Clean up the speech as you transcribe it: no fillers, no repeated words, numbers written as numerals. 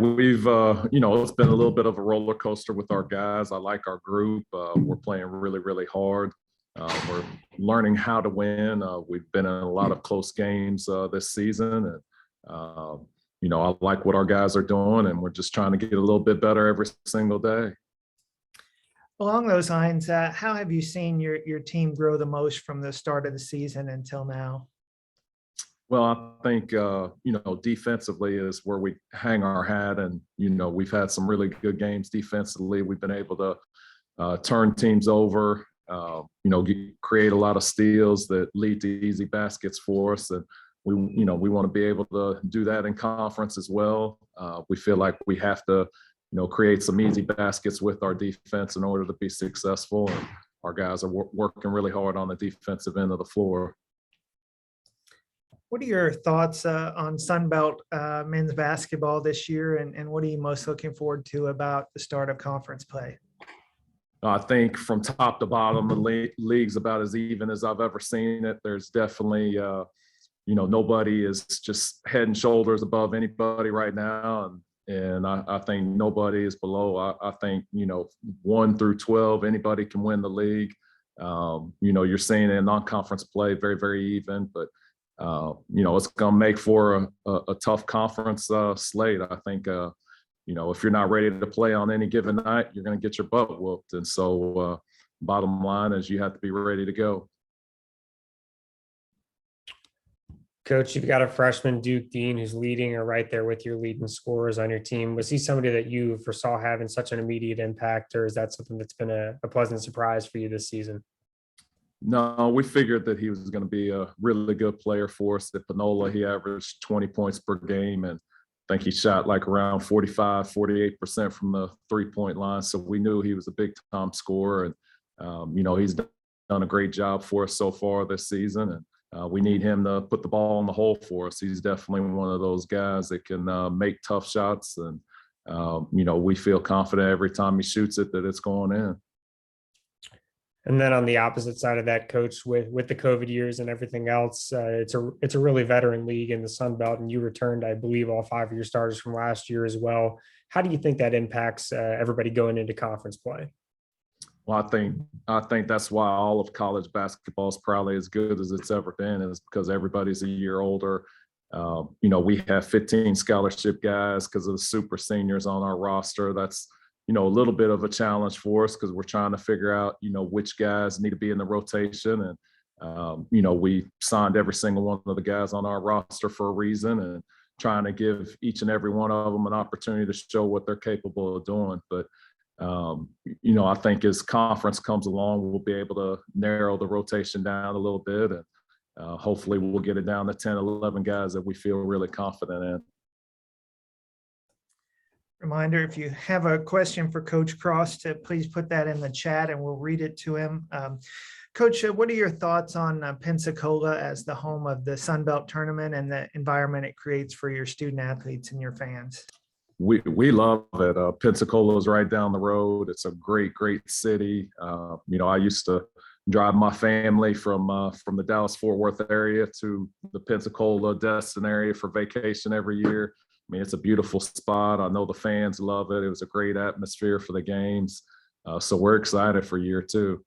we've it's been a little bit of a roller coaster with our guys. I like our group. We're playing really, really hard. We're learning how to win. We've been in a lot of close games this season, and I like what our guys are doing, and we're just trying to get a little bit better every single day. Along those lines, how have you seen your team grow the most from the start of the season until now? Well, I think, defensively is where we hang our hat. And, we've had some really good games defensively. We've been able to turn teams over, create a lot of steals that lead to easy baskets for us. And we want to be able to do that in conference as well. We feel like we have to, create some easy baskets with our defense in order to be successful. And our guys are working really hard on the defensive end of the floor. What are your thoughts on SunBelt men's basketball this year, and what are you most looking forward to about the start of conference play? I think from top to bottom, the league's about as even as I've ever seen it. There's definitely, nobody is just head and shoulders above anybody right now. And I think nobody is below. I think, 1 through 12, anybody can win the league. You're seeing it in non-conference play, very, very even. But it's going to make for a tough conference slate. I think, if you're not ready to play on any given night, you're going to get your butt whooped. And so bottom line is you have to be ready to go. Coach, you've got a freshman, Duke Dean, who's leading or right there with your leading scorers on your team. Was he somebody that you foresaw having such an immediate impact, or is that something that's been a pleasant surprise for you this season? No, we figured that he was going to be a really good player for us. At Panola, he averaged 20 points per game, and I think he shot like around 48% from the three-point line. So we knew he was a big-time scorer, and he's done a great job for us so far this season. And we need him to put the ball in the hole for us. He's definitely one of those guys that can make tough shots, and we feel confident every time he shoots it that it's going in. And then on the opposite side of that, Coach, with the COVID years and everything else, it's a really veteran league in the SunBelt, and you returned, I believe, all 5 of your starters from last year as well. How do you think that impacts everybody going into conference play? Well, I think that's why all of college basketball is probably as good as it's ever been, is because everybody's a year older. We have 15 scholarship guys because of the super seniors on our roster. That's a little bit of a challenge for us because we're trying to figure out, which guys need to be in the rotation. And, we signed every single one of the guys on our roster for a reason, and trying to give each and every one of them an opportunity to show what they're capable of doing. But, I think as conference comes along, we'll be able to narrow the rotation down a little bit. And hopefully we'll get it down to 10, 11 guys that we feel really confident in. Reminder, if you have a question for Coach Cross, to please put that in the chat and we'll read it to him. Coach, what are your thoughts on Pensacola as the home of the SunBelt tournament and the environment it creates for your student athletes and your fans? We love it. Pensacola is right down the road. It's a great, great city. I used to drive my family from the Dallas-Fort Worth area to the Pensacola Destin area for vacation every year. I mean, it's a beautiful spot. I know the fans love it. It was a great atmosphere for the games. So we're excited for year 2.